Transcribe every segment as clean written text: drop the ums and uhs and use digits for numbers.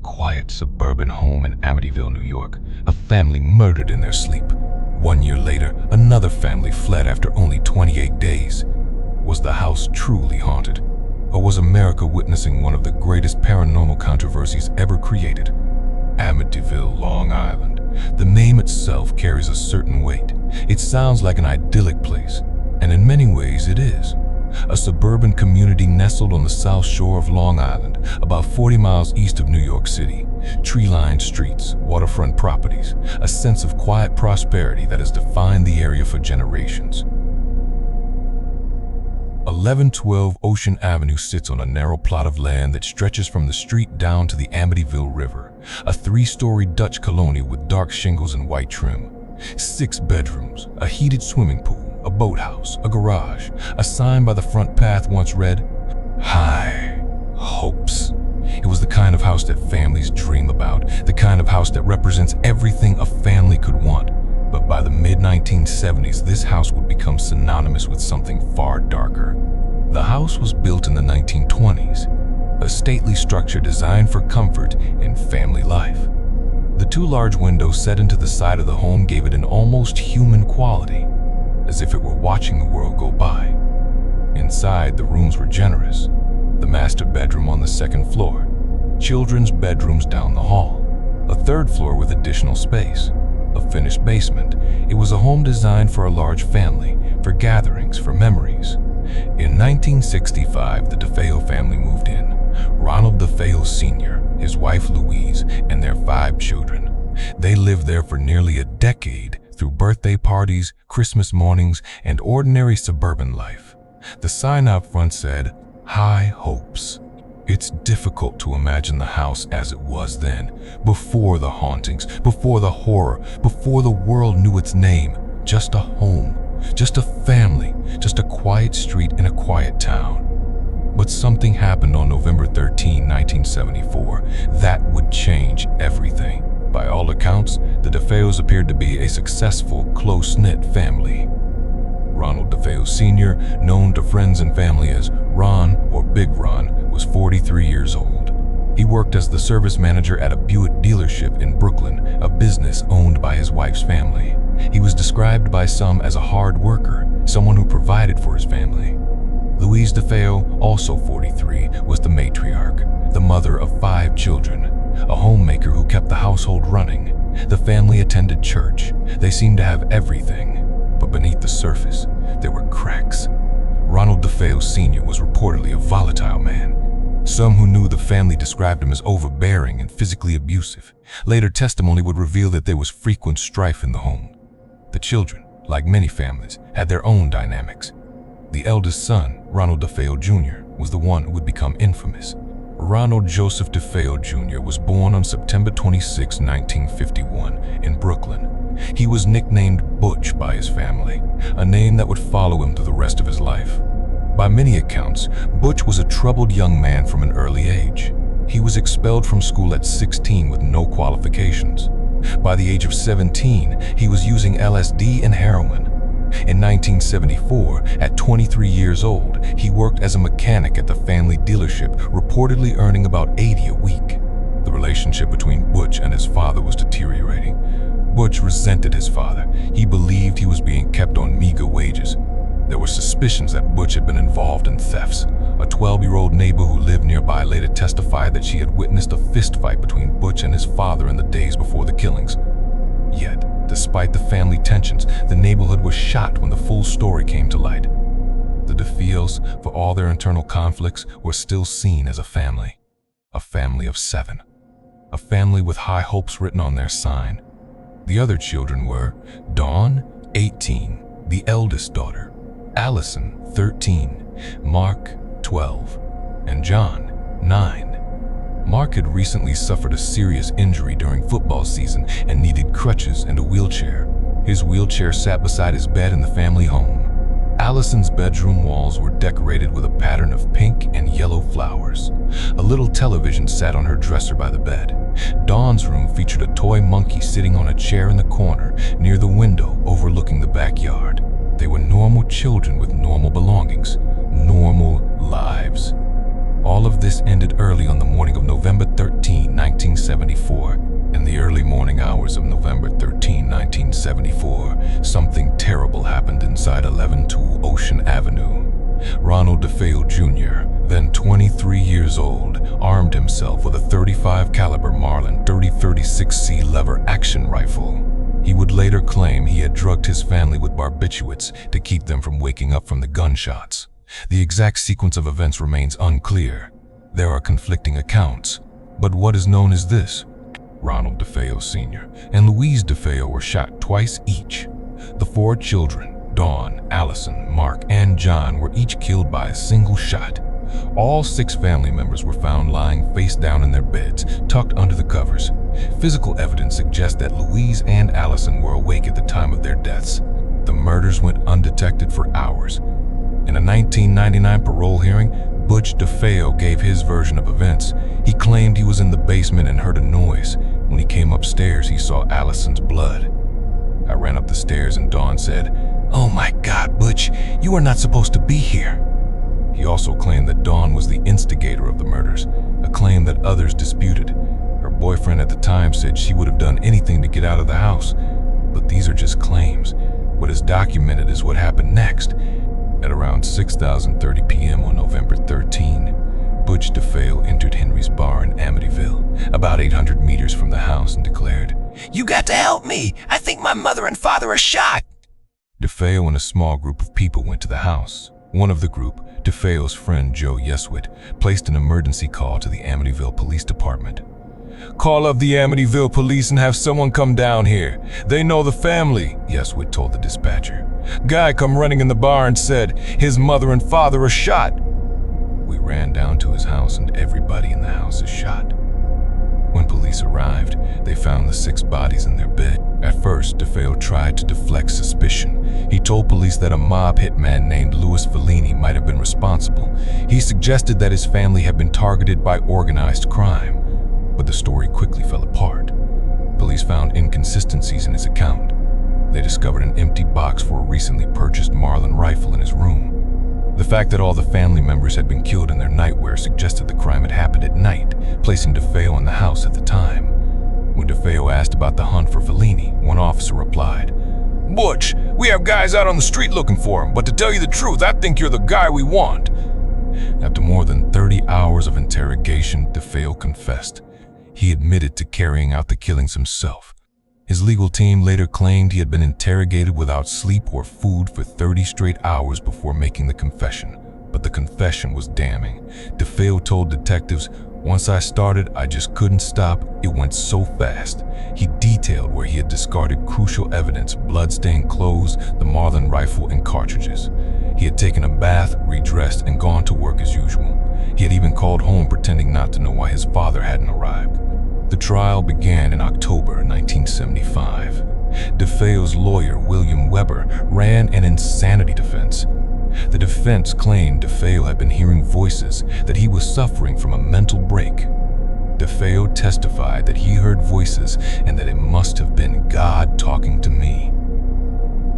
quiet suburban home in Amityville, New York, a family murdered in their sleep. 1 year later, another family fled after only 28 days. Was the house truly haunted? Or was America witnessing one of the greatest paranormal controversies ever created? Amityville, Long Island. The name itself carries a certain weight. It sounds like an idyllic place, and in many ways it is. A suburban community nestled on the south shore of Long Island, about 40 miles east of New York City. Tree-lined streets, waterfront properties, a sense of quiet prosperity that has defined the area for generations. 1112 Ocean Avenue sits on a narrow plot of land that stretches from the street down to the Amityville River, a 3-story Dutch colony with dark shingles and white trim. 6 bedrooms, a heated swimming pool, a boathouse, a garage. A sign by the front path once read, "High Hopes." It was the kind of house that families dream about, the kind of house that represents everything a family could want. But by the mid-1970s, this house would become synonymous with something far darker. The house was built in the 1920s, a stately structure designed for comfort and family life. The 2 large windows set into the side of the home gave it an almost human quality, as if it were watching the world go by. Inside, the rooms were generous. The master bedroom on the 2nd floor, children's bedrooms down the hall, a 3rd floor with additional space, a finished basement. It was a home designed for a large family, for gatherings, for memories. In 1965, the DeFeo family moved in. Ronald DeFeo Sr., his wife Louise, and their 5 children. They lived there for nearly a decade, through birthday parties, Christmas mornings, and ordinary suburban life. The sign out front said, "High Hopes." It's difficult to imagine the house as it was then, before the hauntings, before the horror, before the world knew its name. Just a home, just a family, just a quiet street in a quiet town. But something happened on November 13, 1974, that would change everything. By all accounts, the DeFeos appeared to be a successful, close-knit family. Ronald DeFeo Sr., known to friends and family as Ron or Big Ron, was 43 years old. He worked as the service manager at a Buick dealership in Brooklyn, a business owned by his wife's family. He was described by some as a hard worker, someone who provided for his family. Louise DeFeo, also 43, was the matriarch, the mother of 5 children, a homemaker who kept the household running. The family attended church. They seemed to have everything, but beneath the surface, there were cracks. Ronald DeFeo Sr. was reportedly a volatile man. Some who knew the family described him as overbearing and physically abusive. Later testimony would reveal that there was frequent strife in the home. The children, like many families, had their own dynamics. The eldest son, Ronald DeFeo Jr., was the one who would become infamous. Ronald Joseph DeFeo Jr. was born on September 26, 1951, in Brooklyn. He was nicknamed Butch by his family, a name that would follow him through the rest of his life. By many accounts, Butch was a troubled young man from an early age. He was expelled from school at 16 with no qualifications. By the age of 17, he was using LSD and heroin. In 1974, at 23 years old, he worked as a mechanic at the family dealership, reportedly earning about $80 a week. The relationship between Butch and his father was deteriorating. Butch resented his father. He believed he was being kept on meager wages. There were suspicions that Butch had been involved in thefts. A 12-year-old neighbor who lived nearby later testified that she had witnessed a fistfight between Butch and his father in the days before the killings. Yet, despite the family tensions, the neighborhood was shocked when the full story came to light. The DeFeos, for all their internal conflicts, were still seen as a family of 7. A family with high hopes written on their sign. The other children were Dawn, 18, the eldest daughter, Allison, 13, Mark, 12, and John, 9. Mark had recently suffered a serious injury during football season and needed crutches and a wheelchair. His wheelchair sat beside his bed in the family home. Allison's bedroom walls were decorated with a pattern of pink and yellow flowers. A little television sat on her dresser by the bed. Dawn's room featured a toy monkey sitting on a chair in the corner near the window overlooking the backyard. They were normal children with normal belongings, normal lives. All of this ended early on the morning of November 13, 1974. In the early morning hours of November 13, 1974, something terrible happened inside 112 Ocean Avenue. Ronald DeFeo Jr., then 23 years old, armed himself with a .35 caliber Marlin 30-36C lever action rifle. He would later claim he had drugged his family with barbiturates to keep them from waking up from the gunshots. The exact sequence of events remains unclear. There are conflicting accounts, but what is known is this: Ronald DeFeo Sr. and Louise DeFeo were shot twice each. The 4 children, Dawn, Allison, Mark, and John, were each killed by a single shot. All 6 family members were found lying face down in their beds, tucked under the covers. Physical evidence suggests that Louise and Allison were awake at the time of their deaths. The murders went undetected for hours. In a 1999 parole hearing, Butch DeFeo gave his version of events. He claimed he was in the basement and heard a noise. When he came upstairs, he saw Allison's blood. I ran up the stairs and Dawn said, "Oh my God, Butch, you are not supposed to be here." He also claimed that Dawn was the instigator of the murders, a claim that others disputed. Her boyfriend at the time said she would have done anything to get out of the house. But these are just claims. What is documented is what happened next. At around 6:30 p.m. on November 13, Butch DeFeo entered Henry's bar in Amityville, about 800 meters from the house, and declared, "You got to help me! I think my mother and father are shot!" DeFeo and a small group of people went to the house. One of the group, DeFeo's friend Joe Yeswit, placed an emergency call to the Amityville Police Department. "Call up the Amityville Police and have someone come down here. They know the family," Yeswit told the dispatcher. "Guy come running in the bar and said his mother and father are shot." We ran down to his house and everybody in the house is shot. When police arrived, they found the 6 bodies in their bed. At first, DeFeo tried to deflect suspicion. He told police that a mob hitman named Louis Fellini might have been responsible. He suggested that his family had been targeted by organized crime. But the story quickly fell apart. Police found inconsistencies in his account. They discovered an empty box for a recently purchased Marlin rifle in his room. The fact that all the family members had been killed in their nightwear suggested the crime had happened at night, placing DeFeo in the house at the time. When DeFeo asked about the hunt for Fellini, one officer replied, "Butch, we have guys out on the street looking for him, but to tell you the truth, I think you're the guy we want." After more than 30 hours of interrogation, DeFeo confessed. He admitted to carrying out the killings himself. His legal team later claimed he had been interrogated without sleep or food for 30 straight hours before making the confession. But the confession was damning. DeFeo told detectives, "Once I started, I just couldn't stop. It went so fast." He detailed where he had discarded crucial evidence: blood-stained clothes, the Marlin rifle, and cartridges. He had taken a bath, redressed, and gone to work as usual. He had even called home pretending not to know why his father hadn't arrived. The trial began in October 1975. DeFeo's lawyer, William Weber, ran an insanity defense. The defense claimed DeFeo had been hearing voices, that he was suffering from a mental break. DeFeo testified that he heard voices and that it must have been God talking to me.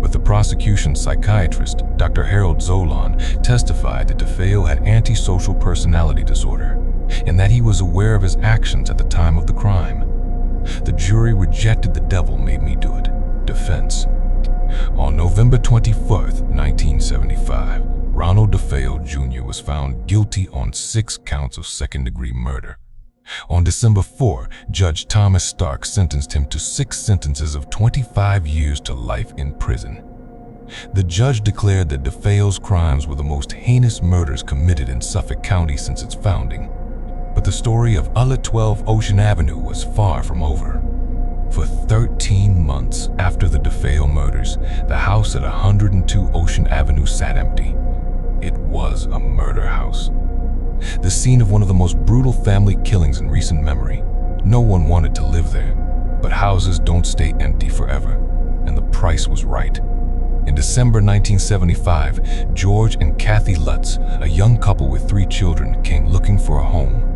But the prosecution's psychiatrist, Dr. Harold Zolan, testified that DeFeo had antisocial personality disorder and that he was aware of his actions at the time of the crime. The jury rejected "the devil made me do it" defense. On November 24th, 1975, Ronald DeFeo Jr. was found guilty on 6 counts of second-degree murder. On December 4, Judge Thomas Stark sentenced him to 6 sentences of 25 years to life in prison. The judge declared that DeFeo's crimes were the most heinous murders committed in Suffolk County since its founding. But the story of 112 Ocean Avenue was far from over. For 13 months after the DeFeo murders, the house at 102 Ocean Avenue sat empty. It was a murder house. The scene of one of the most brutal family killings in recent memory. No one wanted to live there, but houses don't stay empty forever, and the price was right. In December 1975, George and Kathy Lutz, a young couple with 3 children, came looking for a home.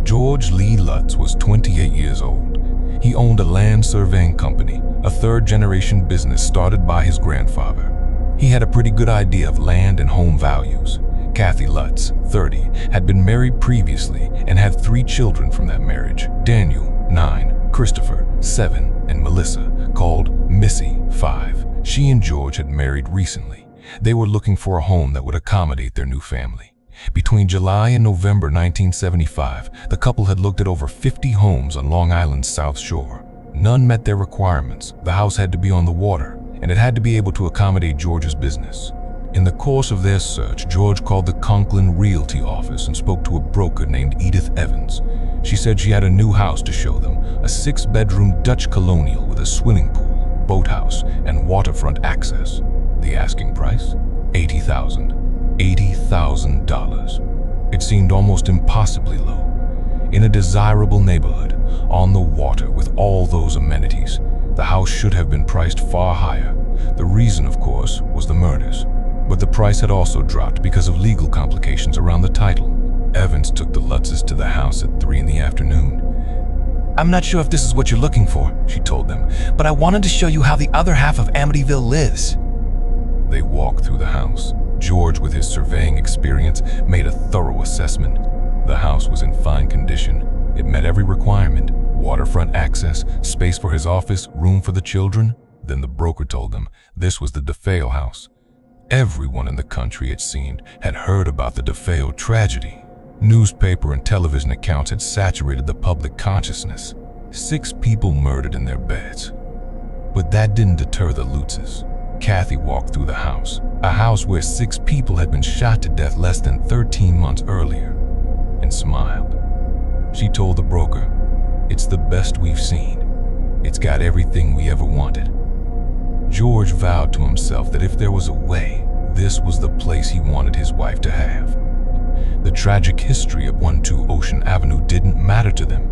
George Lee Lutz was 28 years old. He owned a land surveying company, a 3rd-generation business started by his grandfather. He had a pretty good idea of land and home values. Kathy Lutz, 30, had been married previously and had 3 children from that marriage: Daniel, 9, Christopher, 7, and Melissa, called Missy, 5. She and George had married recently. They were looking for a home that would accommodate their new family. Between July and November 1975, the couple had looked at over 50 homes on Long Island's South Shore. None met their requirements. The house had to be on the water, and it had to be able to accommodate George's business. In the course of their search, George called the Conklin Realty office and spoke to a broker named Edith Evans. She said she had a new house to show them, a 6-bedroom Dutch colonial with a swimming pool, boathouse, and waterfront access. The asking price? $80,000. $80,000. It seemed almost impossibly low. In a desirable neighborhood, on the water with all those amenities, the house should have been priced far higher. The reason, of course, was the murders. But the price had also dropped because of legal complications around the title. Evans took the Lutzes to the house at 3 in the afternoon. "I'm not sure if this is what you're looking for," she told them, "but I wanted to show you how the other half of Amityville lives." They walked through the house. George, with his surveying experience, made a thorough assessment. The house was in fine condition. It met every requirement: waterfront access, space for his office, room for the children. Then the broker told them this was the DeFeo house. Everyone in the country, it seemed, had heard about the DeFeo tragedy. Newspaper and television accounts had saturated the public consciousness. 6 people murdered in their beds. But that didn't deter the Lutzes. Kathy walked through the house, a house where 6 people had been shot to death less than 13 months earlier, and smiled. She told the broker, "It's the best we've seen. It's got everything we ever wanted." George vowed to himself that if there was a way, this was the place he wanted his wife to have. The tragic history of 12 Ocean Avenue didn't matter to them.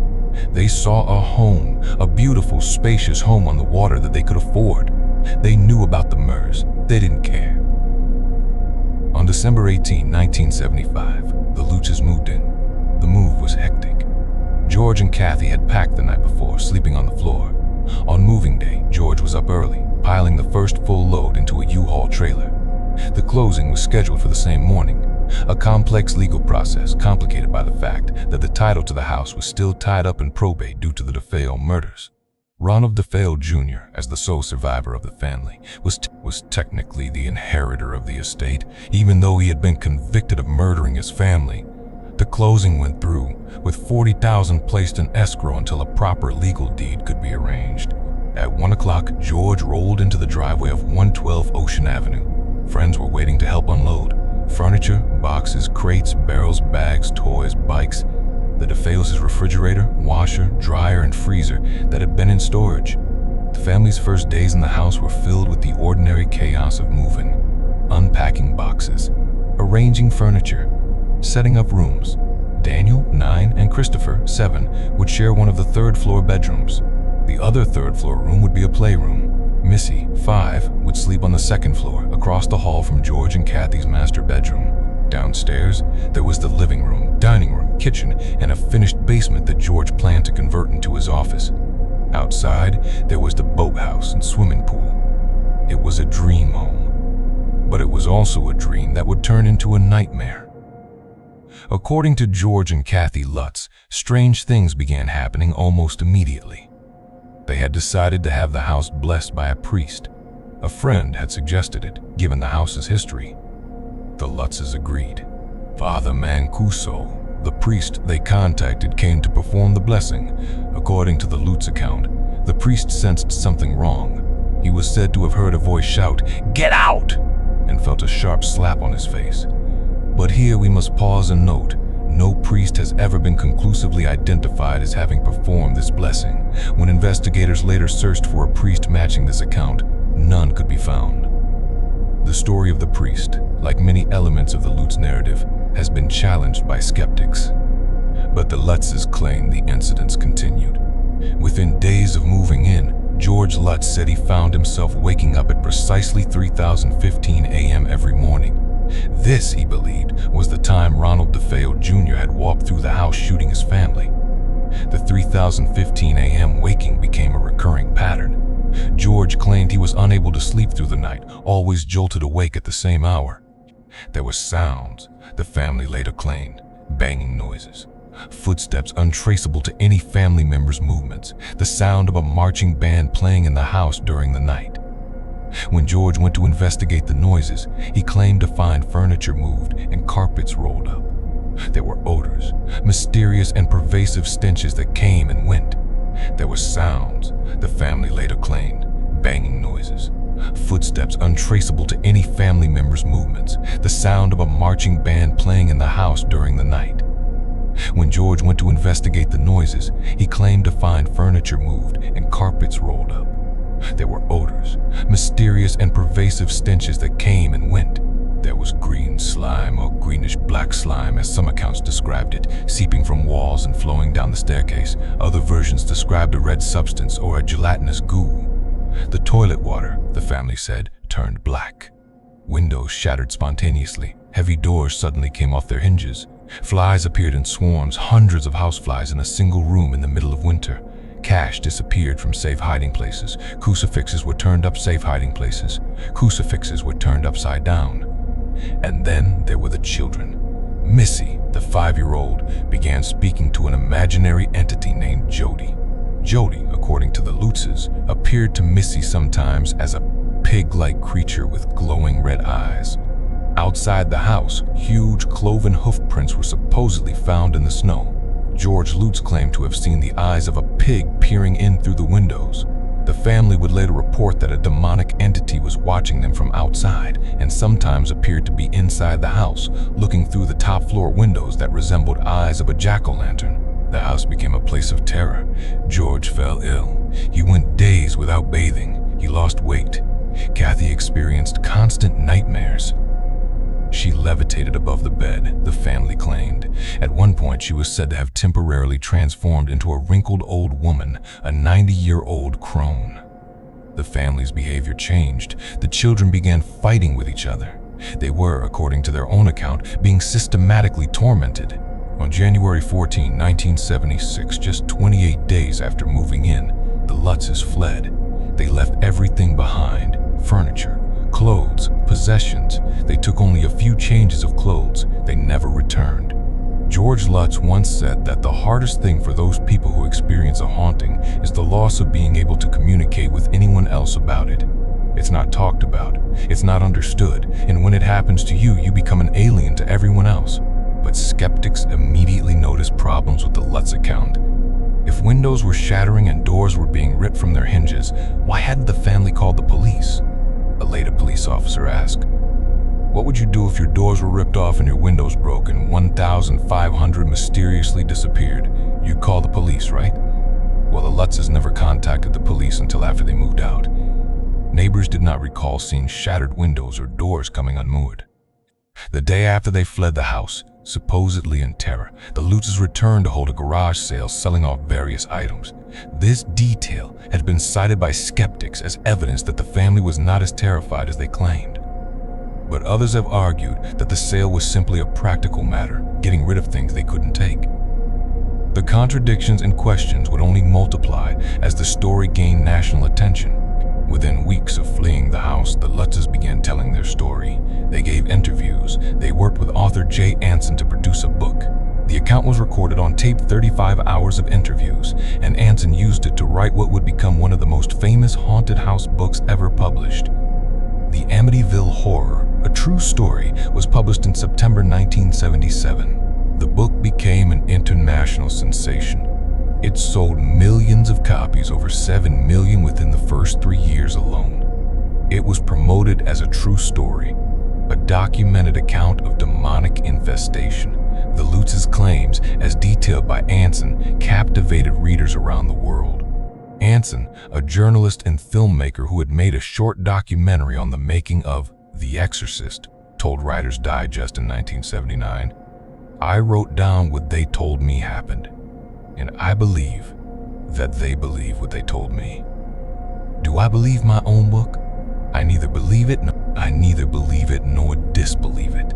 They saw a home, a beautiful, spacious home on the water that they could afford. They knew about the murders. They didn't care. On December 18, 1975, the Lutzes moved in. The move was hectic. George and Kathy had packed the night before, sleeping on the floor. On moving day, George was up early, piling the first full load into a U-Haul trailer. The closing was scheduled for the same morning, a complex legal process complicated by the fact that the title to the house was still tied up in probate due to the DeFeo murders. Ronald DeFeo Jr., as the sole survivor of the family, was technically the inheritor of the estate, even though he had been convicted of murdering his family. The closing went through, with $40,000 placed in escrow until a proper legal deed could be arranged. At 1 o'clock, George rolled into the driveway of 112 Ocean Avenue. Friends were waiting to help unload. Furniture, boxes, crates, barrels, bags, toys, bikes. The DeFeos' refrigerator, washer, dryer, and freezer that had been in storage. The family's first days in the house were filled with the ordinary chaos of moving, unpacking boxes, arranging furniture, setting up rooms. Daniel, 9, and Christopher, 7, would share one of the 3rd-floor bedrooms. The other 3rd-floor room would be a playroom. Missy, 5, would sleep on the 2nd floor, across the hall from George and Kathy's master bedroom. Downstairs, there was the living room, dining room, kitchen, and a finished basement that George planned to convert into his office. Outside, there was the boathouse and swimming pool. It was a dream home, but it was also a dream that would turn into a nightmare. According to George and Kathy Lutz, strange things began happening almost immediately. They had decided to have the house blessed by a priest. A friend had suggested it, given the house's history. The Lutzes agreed. Father Mancuso, the priest they contacted, came to perform the blessing. According to the Lutz account, the priest sensed something wrong. He was said to have heard a voice shout, "Get out!" and felt a sharp slap on his face. But here we must pause and note, no priest has ever been conclusively identified as having performed this blessing. When investigators later searched for a priest matching this account, none could be found. The story of the priest, like many elements of the Lutz narrative, has been challenged by skeptics. But the Lutzes claim the incidents continued. Within days of moving in, George Lutz said he found himself waking up at precisely 3:15 a.m. every morning. This, he believed, was the time Ronald DeFeo Jr. had walked through the house shooting his family. The 3:15 a.m. waking became a recurring pattern. George claimed he was unable to sleep through the night, always jolted awake at the same hour. There were sounds, the family later claimed. Banging noises, footsteps untraceable to any family member's movements, the sound of a marching band playing in the house during the night. When George went to investigate the noises, he claimed to find furniture moved and carpets rolled up. There were odors, mysterious and pervasive stenches that came and went. There were sounds, the family later claimed. Banging noises, footsteps untraceable to any family member's movements, the sound of a marching band playing in the house during the night. When George went to investigate the noises, he claimed to find furniture moved and carpets rolled up. There were odors, mysterious and pervasive stenches that came and went. There was green slime, or greenish-black slime as some accounts described it, seeping from walls and flowing down the staircase. Other versions described a red substance or a gelatinous goo. The toilet water, the family said, turned black. Windows shattered spontaneously. Heavy doors suddenly came off their hinges. Flies appeared in swarms, hundreds of houseflies in a single room in the middle of winter. Cash disappeared from safe hiding places. Crucifixes were turned up safe hiding places. Crucifixes were turned upside down. And then there were the children. Missy, the 5-year-old, began speaking to an imaginary entity named Jody. Jody, according to the Lutzes, appeared to Missy sometimes as a pig-like creature with glowing red eyes. Outside the house, huge cloven hoof prints were supposedly found in the snow. George Lutz claimed to have seen the eyes of a pig peering in through the windows. The family would later report that a demonic entity was watching them from outside and sometimes appeared to be inside the house, looking through the top-floor windows that resembled eyes of a jack-o'-lantern. The house became a place of terror. George fell ill. He went days without bathing. He lost weight. Kathy experienced constant nightmares. She levitated above the bed, the family claimed. At one point, she was said to have temporarily transformed into a wrinkled old woman, a 90-year-old crone. The family's behavior changed. The children began fighting with each other. They were, according to their own account, being systematically tormented. On January 14, 1976, just 28 days after moving in, the Lutzes fled. They left everything behind: furniture, clothes, possessions. They took only a few changes of clothes. They never returned. George Lutz once said that the hardest thing for those people who experience a haunting is the loss of being able to communicate with anyone else about it. It's not talked about, it's not understood, and when it happens to you, you become an alien to everyone else. But skeptics immediately noticed problems with the Lutz account. If windows were shattering and doors were being ripped from their hinges, why hadn't the family called the police? A later police officer asked, "What would you do if your doors were ripped off and your windows broke and 1,500 mysteriously disappeared? You'd call the police, right?" Well, the Lutzes never contacted the police until after they moved out. Neighbors did not recall seeing shattered windows or doors coming unmoored. The day after they fled the house, supposedly in terror, the Lutzes returned to hold a garage sale selling off various items. This detail had been cited by skeptics as evidence that the family was not as terrified as they claimed. But others have argued that the sale was simply a practical matter, getting rid of things they couldn't take. The contradictions and questions would only multiply as the story gained national attention. Within weeks of fleeing the house, the Lutzes began telling their story. They gave interviews. They worked with author Jay Anson to produce a book. The account was recorded on tape, 35 hours of interviews, and Anson used it to write what would become one of the most famous haunted house books ever published. The Amityville Horror, a true story, was published in September 1977. The book became an international sensation. It sold millions of copies, over 7 million within the first 3 years alone. It was promoted as a true story, a documented account of demonic infestation. The Lutzes' claims, as detailed by Anson, captivated readers around the world. Anson, a journalist and filmmaker who had made a short documentary on the making of The Exorcist, told Writer's Digest in 1979, "I wrote down what they told me happened, and I believe that they believe what they told me. Do I believe my own book? I neither believe it nor disbelieve it."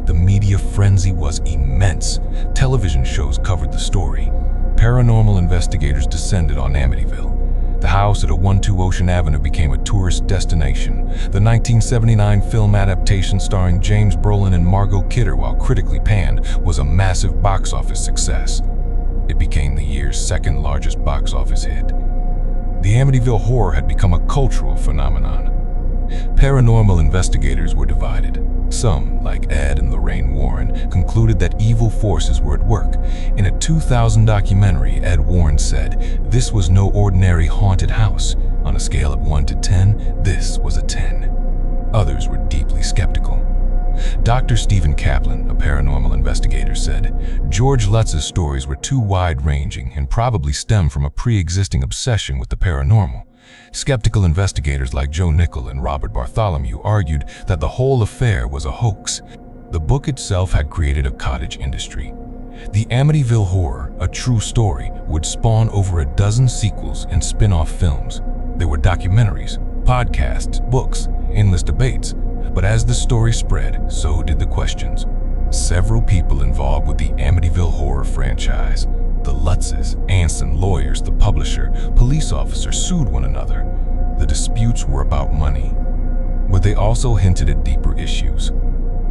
The media frenzy was immense. Television shows covered the story. Paranormal investigators descended on Amityville. The house at 112 Ocean Avenue became a tourist destination. The 1979 film adaptation starring James Brolin and Margot Kidder, while critically panned, was a massive box office success. It became the year's second largest box office hit. The Amityville horror had become a cultural phenomenon. Paranormal investigators were divided. Some, like Ed and Lorraine Warren, concluded that evil forces were at work. In a 2000 documentary, Ed Warren said, "This was no ordinary haunted house. On a scale of 1 to 10, this was a 10. Others were deeply skeptical. Dr. Stephen Kaplan, a paranormal investigator, said, "George Lutz's stories were too wide-ranging and probably stemmed from a pre-existing obsession with the paranormal." Skeptical investigators like Joe Nickell and Robert Bartholomew argued that the whole affair was a hoax. The book itself had created a cottage industry. The Amityville Horror, a true story, would spawn over a dozen sequels and spin-off films. There were documentaries, podcasts, books, endless debates. But as the story spread, so did the questions. Several people involved with the Amityville Horror franchise, the Lutzes, Anson, lawyers, the publisher, police officers sued one another. The disputes were about money, but they also hinted at deeper issues.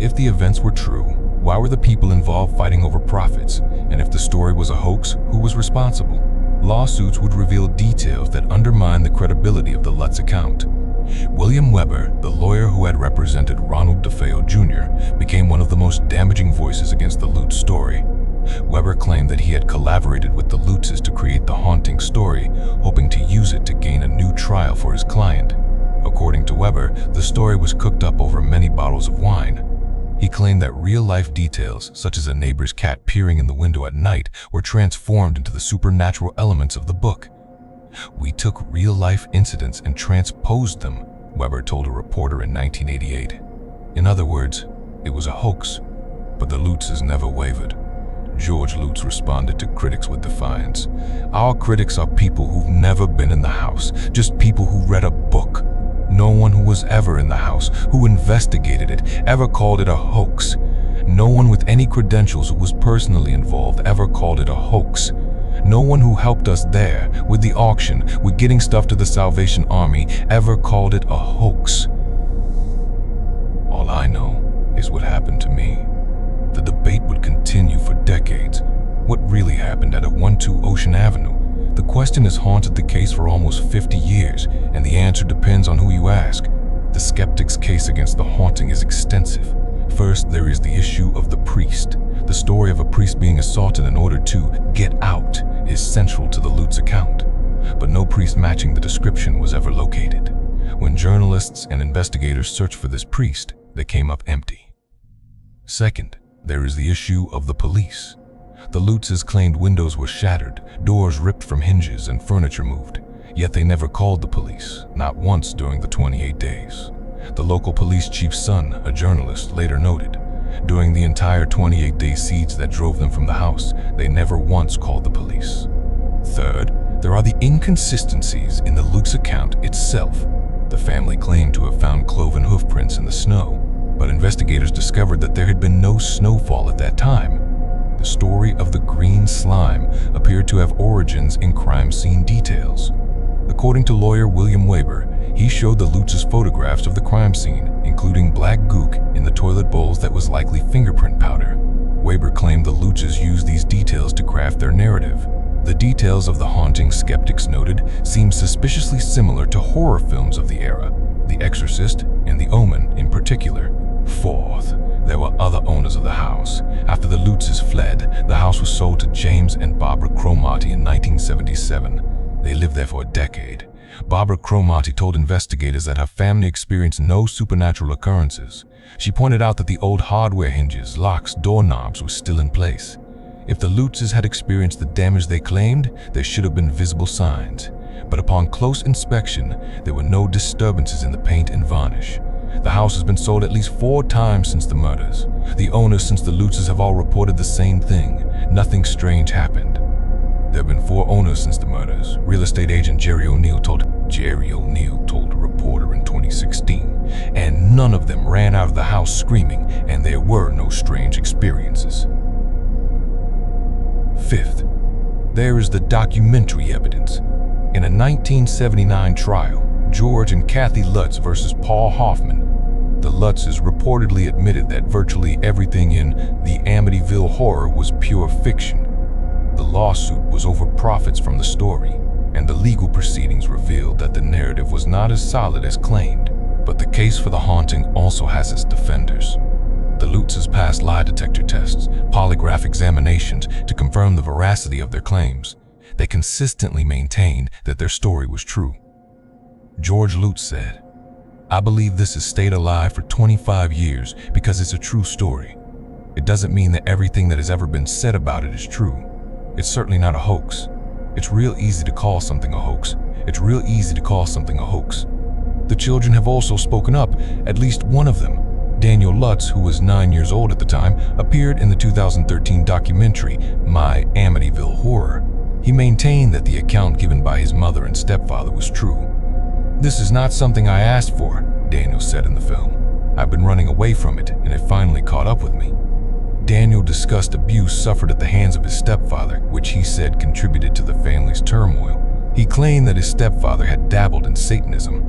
If the events were true, why were the people involved fighting over profits? And if the story was a hoax, who was responsible? Lawsuits would reveal details that undermined the credibility of the Lutz account. William Weber, the lawyer who had represented Ronald DeFeo Jr., became one of the most damaging voices against the Lutz story. Weber claimed that he had collaborated with the Lutzes to create the haunting story, hoping to use it to gain a new trial for his client. According to Weber, the story was cooked up over many bottles of wine. He claimed that real-life details, such as a neighbor's cat peering in the window at night, were transformed into the supernatural elements of the book. "We took real-life incidents and transposed them," Weber told a reporter in 1988. In other words, it was a hoax, but the Lutzes never wavered. George Lutz responded to critics with defiance. "Our critics are people who've never been in the house, just people who read a book. No one who was ever in the house, who investigated it, ever called it a hoax. No one with any credentials who was personally involved ever called it a hoax. No one who helped us there, with the auction, with getting stuff to the Salvation Army, ever called it a hoax. All I know is what happened to me." The debate would continue for decades. What really happened at 112 Ocean Avenue? The question has haunted the case for almost 50 years, and the answer depends on who you ask. The skeptic's case against the haunting is extensive. First, there is the issue of the priest. The story of a priest being assaulted in order to get out is central to the Lutz account. But no priest matching the description was ever located. When journalists and investigators searched for this priest, they came up empty. Second, there is the issue of the police. The Lutzes claimed windows were shattered, doors ripped from hinges, and furniture moved. Yet they never called the police, not once during the 28 days. The local police chief's son, a journalist, later noted, during the entire 28-day siege that drove them from the house, they never once called the police. Third, there are the inconsistencies in the Lutz account itself. The family claimed to have found cloven hoof prints in the snow, but investigators discovered that there had been no snowfall at that time. The story of the green slime appeared to have origins in crime scene details. According to lawyer William Weber, he showed the Lutzes photographs of the crime scene, including black gook in the toilet bowls that was likely fingerprint powder. Weber claimed the Lutzes used these details to craft their narrative. The details of the haunting, skeptics noted, seemed suspiciously similar to horror films of the era, The Exorcist and The Omen in particular. Fourth, there were other owners of the house. After the Lutzes fled, the house was sold to James and Barbara Cromartie in 1977. They lived there for a decade. Barbara Cromartie told investigators that her family experienced no supernatural occurrences. She pointed out that the old hardware hinges, locks, doorknobs were still in place. If the Lutzes had experienced the damage they claimed, there should have been visible signs. But upon close inspection, there were no disturbances in the paint and varnish. The house has been sold at least 4 times since the murders. The owners since the Lutzes have all reported the same thing. Nothing strange happened. There have been 4 owners since the murders. Real estate agent Jerry O'Neill told a reporter in 2016, and none of them ran out of the house screaming, and there were no strange experiences. Fifth, there is the documentary evidence. In a 1979 trial, George and Kathy Lutz versus Paul Hoffman, the Lutzes reportedly admitted that virtually everything in the Amityville Horror was pure fiction. The lawsuit was over profits from the story, and the legal proceedings revealed that the narrative was not as solid as claimed. But the case for the haunting also has its defenders. The Lutzes passed lie detector tests, polygraph examinations to confirm the veracity of their claims. They consistently maintained that their story was true. George Lutz said, "I believe this has stayed alive for 25 years because it's a true story. It doesn't mean that everything that has ever been said about it is true. It's certainly not a hoax. It's real easy to call something a hoax. It's real easy to call something a hoax." The children have also spoken up. At least one of them, Daniel Lutz, who was 9 years old at the time, appeared in the 2013 documentary, My Amityville Horror. He maintained that the account given by his mother and stepfather was true. "This is not something I asked for," Daniel said in the film. "I've been running away from it, and it finally caught up with me." Daniel discussed abuse suffered at the hands of his stepfather, which he said contributed to the family's turmoil. He claimed that his stepfather had dabbled in Satanism,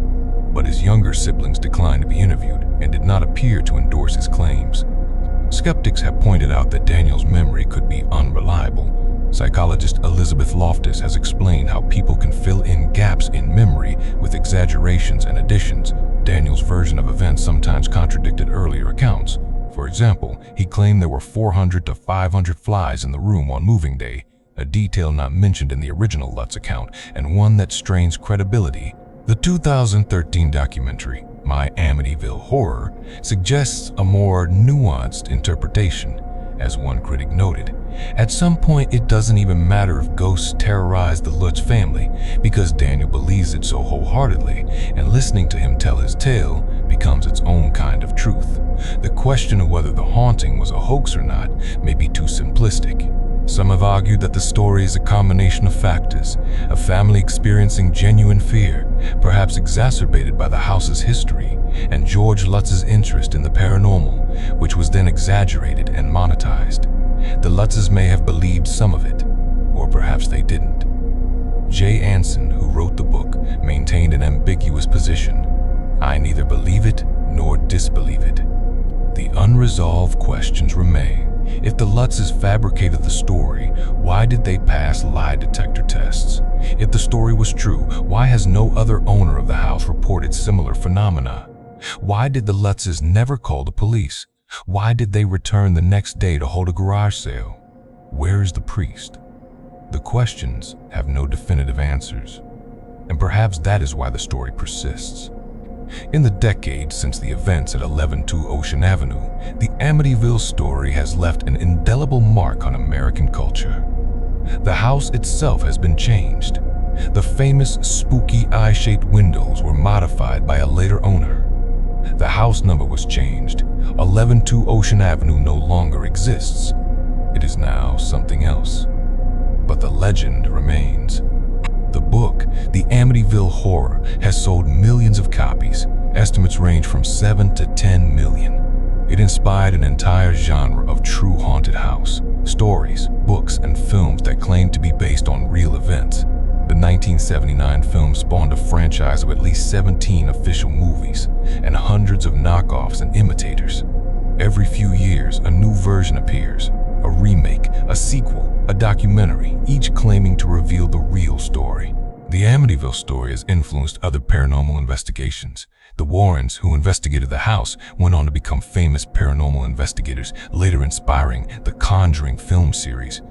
but his younger siblings declined to be interviewed and did not appear to endorse his claims. Skeptics have pointed out that Daniel's memory could be unreliable. Psychologist Elizabeth Loftus has explained how people can fill in gaps in memory with exaggerations and additions. Daniel's version of events sometimes contradicted earlier accounts. For example, he claimed there were 400 to 500 flies in the room on moving day, a detail not mentioned in the original Lutz account and one that strains credibility. The 2013 documentary, My Amityville Horror, suggests a more nuanced interpretation. As one critic noted, "At some point it doesn't even matter if ghosts terrorize the Lutz family because Daniel believes it so wholeheartedly, and listening to him tell his tale becomes its own kind of truth. The question of whether the haunting was a hoax or not may be too simplistic. Some have argued that the story is a combination of factors, a family experiencing genuine fear, perhaps exacerbated by the house's history, and George Lutz's interest in the paranormal, which was then exaggerated and monetized. The Lutzes may have believed some of it, or perhaps they didn't." Jay Anson, who wrote the book, maintained an ambiguous position. "I neither believe it nor disbelieve it. The unresolved questions remain. If the Lutzes fabricated the story, why did they pass lie detector tests? If the story was true, why has no other owner of the house reported similar phenomena? Why did the Lutzes never call the police? Why did they return the next day to hold a garage sale? Where is the priest?" The questions have no definitive answers, and perhaps that is why the story persists. In the decades since the events at 112 Ocean Avenue, the Amityville story has left an indelible mark on American culture. The house itself has been changed. The famous spooky eye-shaped windows were modified by a later owner. The house number was changed. 112 Ocean Avenue no longer exists. It is now something else. But the legend remains. The book, The Amityville Horror, has sold millions of copies. Estimates range from 7 to 10 million. It inspired an entire genre of true haunted house stories, books, and films that claim to be based on real events. The 1979 film spawned a franchise of at least 17 official movies and hundreds of knockoffs and imitators. Every few years, a new version appears, a remake, a sequel, a documentary, each claiming to reveal the real story. The Amityville story has influenced other paranormal investigations. The Warrens, who investigated the house, went on to become famous paranormal investigators, later inspiring the Conjuring film series.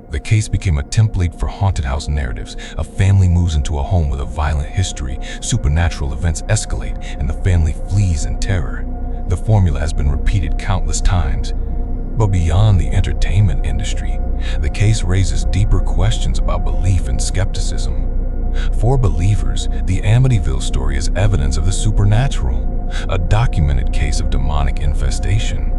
The case became a template for haunted house narratives. A family moves into a home with a violent history, supernatural events escalate, and the family flees in terror. The formula has been repeated countless times. But beyond the entertainment industry, the case raises deeper questions about belief and skepticism. For believers, the Amityville story is evidence of the supernatural, a documented case of demonic infestation.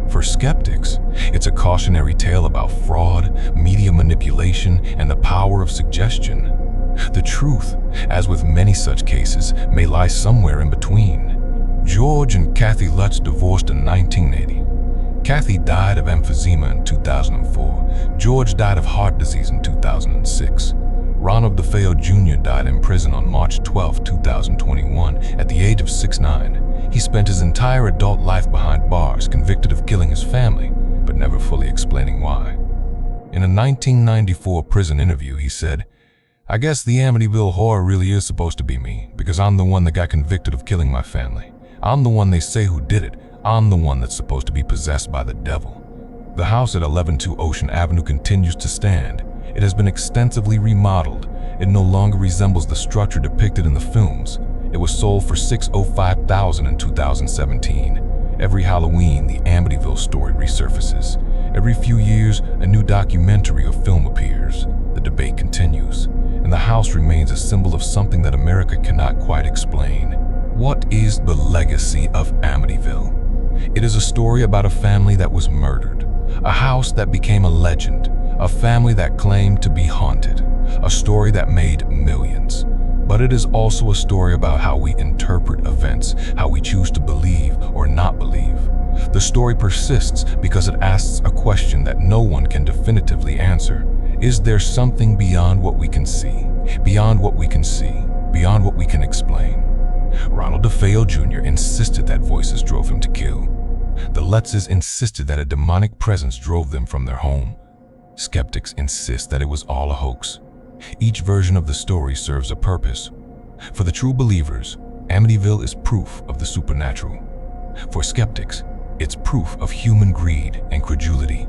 For skeptics, it's a cautionary tale about fraud, media manipulation, and the power of suggestion. The truth, as with many such cases, may lie somewhere in between. George and Kathy Lutz divorced in 1980. Kathy died of emphysema in 2004. George died of heart disease in 2006. Ronald DeFeo Jr. died in prison on March 12, 2021, at the age of 69. He spent his entire adult life behind bars, convicted of killing his family, but never fully explaining why. In a 1994 prison interview, he said, "I guess the Amityville horror really is supposed to be me, because I'm the one that got convicted of killing my family. I'm the one they say who did it. I'm the one that's supposed to be possessed by the devil." The house at 112 Ocean Avenue continues to stand. It has been extensively remodeled. It no longer resembles the structure depicted in the films. It was sold for $605,000 in 2017. Every Halloween, the Amityville story resurfaces. Every few years, a new documentary or film appears. The debate continues, and the house remains a symbol of something that America cannot quite explain. What is the legacy of Amityville? It is a story about a family that was murdered, a house that became a legend, a family that claimed to be haunted, a story that made millions. But it is also a story about how we interpret events, how we choose to believe or not believe. The story persists because it asks a question that no one can definitively answer. Is there something beyond what we can see, beyond what we can see, beyond what we can explain? Ronald DeFeo Jr. insisted that voices drove him to kill. The Lutzes insisted that a demonic presence drove them from their home. Skeptics insist that it was all a hoax. Each version of the story serves a purpose. For the true believers, Amityville is proof of the supernatural. For skeptics, it's proof of human greed and credulity.